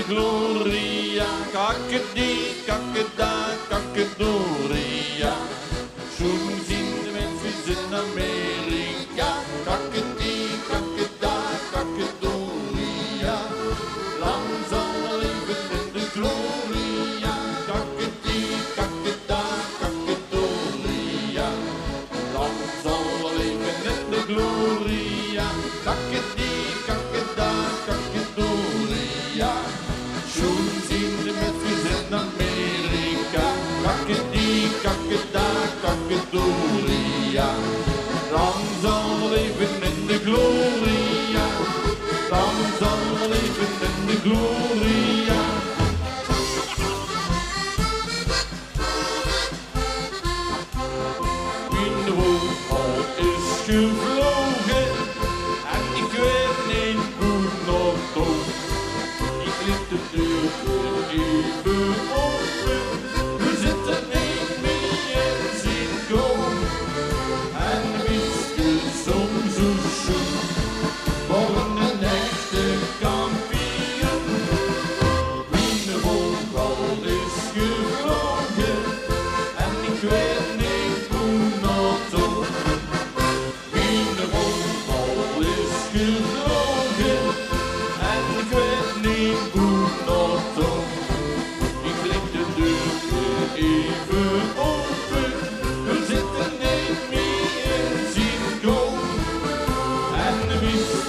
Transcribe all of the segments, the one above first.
gloria, kakkedie, kakkeda, kakkedoria. Schon sind de Memphis in Amerika, kakkedie, kakkeda, kakkedoria. Lang zal we leven in de gloria, kakkedie, kakkeda, kakkedoria. Lang zal we leven in de gloria, kakkedie, kakkeda, kakkedoria. Schon sind de Memphis in Amerika, kakkedie, kakkeda, kakkedoria. Lang zal we leven in de gloria, lang zal we leven in de gloria. In de wolkbal is gevlogen en ik weet niet hoe nog toch. Ik liet de deur even open, we zitten niet meer zien komen. En wist soms zo schoen, voor een echte kampioen. In de wolkbal is gevlogen en ik weet niet hoe nog toch. In de wolkbal is gevlogen en ik weet niet hoe nog toch. Ik liet de deur even open, we zitten niet meer zien komen. En wist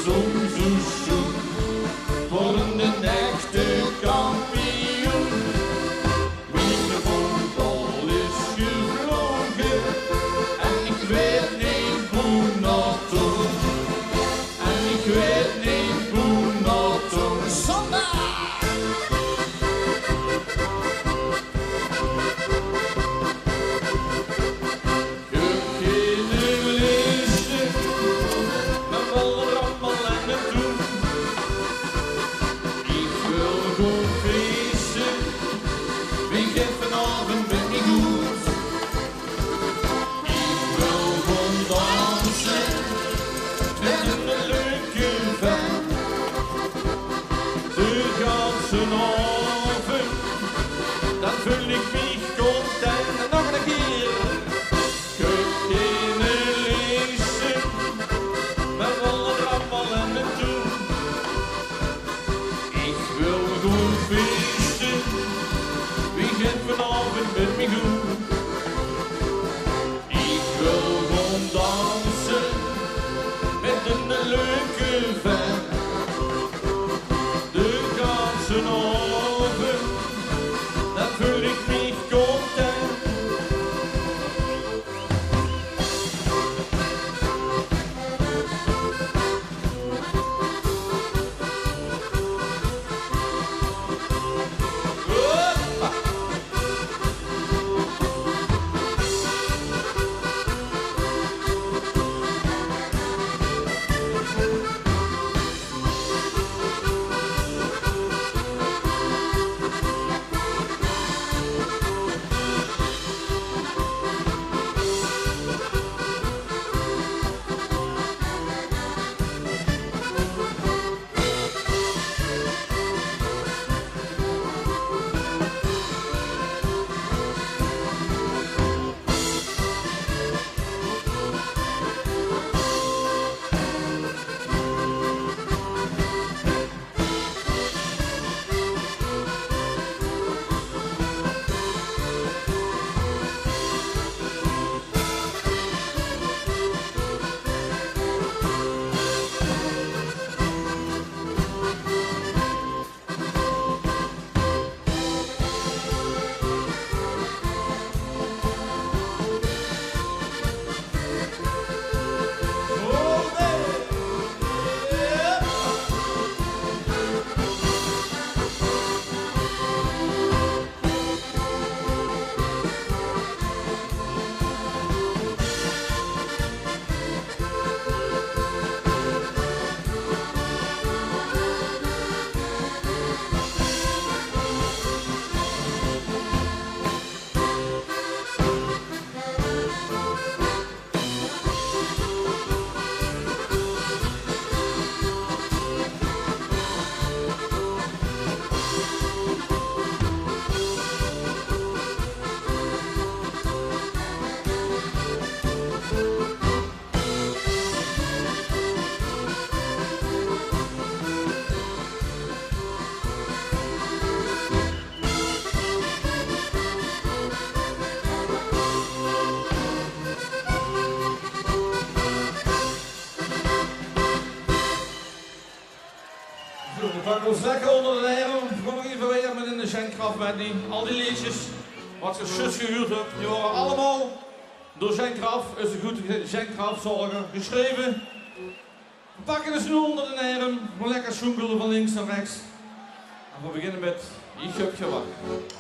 soms zo schoen, voor een echte kampioen. In de wolkbal is gevlogen en ik weet niet hoe nog toch. En ik weet niet hoe nog toch. Zondag! Gegenereerd, met volle rammel en het doen. Ik wil gewoon feesten, wie geeft vanavond ben ik goed. Ik wil gewoon dansen, met een leuke vent. De ganse avond, dan voel ik me content. Nog een keer. Kunnen lezen, met alle rammel en het doen. Ik wil gewoon feesten, wie gaat vanavond met me goed. Ik wil gewoon dansen, met een leuke vent. De ganse avond, dan voel ik me content. Hoppa! ons lekker onder de heren. Kom nog even weer met in de Zandkraft met die. Al die liedjes wat je zus gehuurd hebt, die worden allemaal door Zandkraft, is een goede Zandkraftzorger, geschreven. We pakken de snoer onder de heren. We lekker zoengelen van links naar rechts. En we beginnen met Je Gupje Wakker.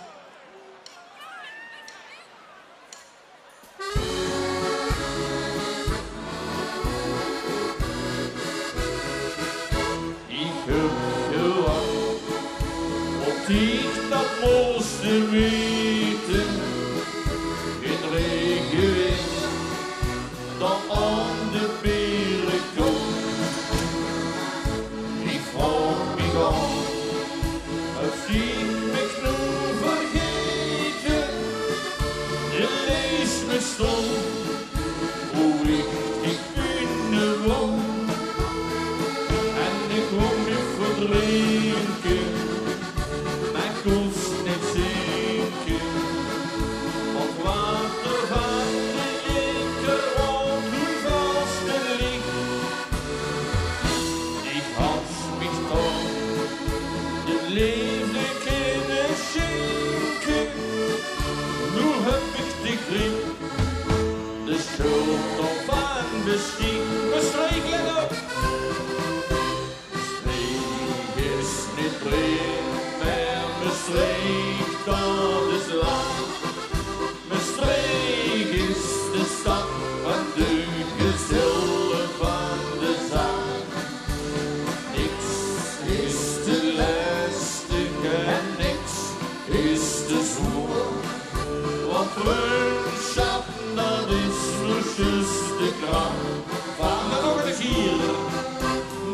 Ik dat moesten weten, in regen dan aan de beren komt. Ik vraag me af, als die me knoe vergeten, je leest me stom, hoe ik binnen woon. En ik woon niet verdrinken. Kost niet zinken, want water van de linker op hoe vast het ligt. Ik had mich toch de leefde kunnen schenken. Nu heb ik de grip, de schuld nog van beschik. We streek, let op! Streek is niet breed. Maastricht, dat is lang. Maastricht is de stad van de gezellen van de zang. Niks is te lastig en niks is te zwaar. Want vriendschap, dat is vloesjes de kracht van de organisier.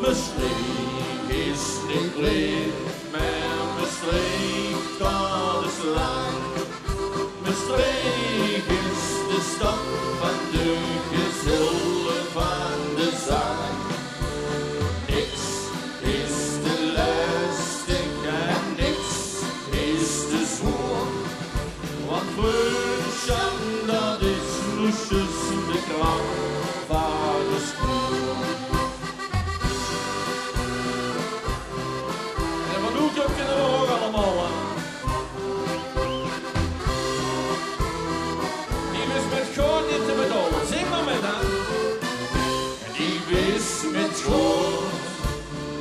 Maastricht is niet breed. Maastricht, dat is lang. Maastricht is de stad van de gezellen van de zang. Niks is te lastig en niks is te zwaar. Want vriendschap, dat is vloesjes de kracht van de spoor. Dat kunnen we ook allemaal aan. Die wist met God niet te bedoelen. Zing maar met aan. Die wist met God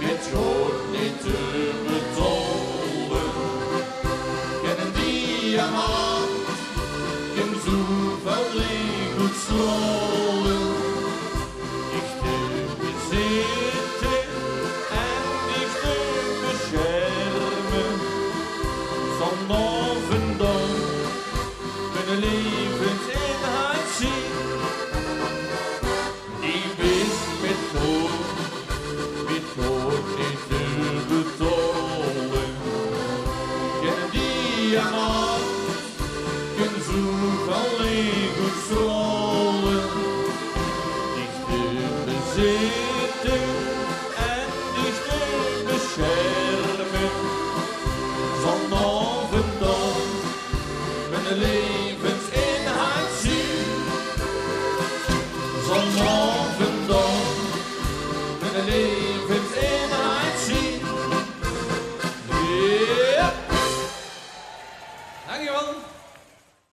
niet te bedoelen. En een diamant kan zoveel goed stralen. Ik heb gezeten en ik heb beschermen. Vanaf en dan mijn levensinhoud zien. Die wist met God niet te betalen. Geen diamant kan zoveel goed stralen. Dicht te bezitten en dicht te beschermen. Vanaf en dan mijn levensinhoud zien. Vanaf en dan mijn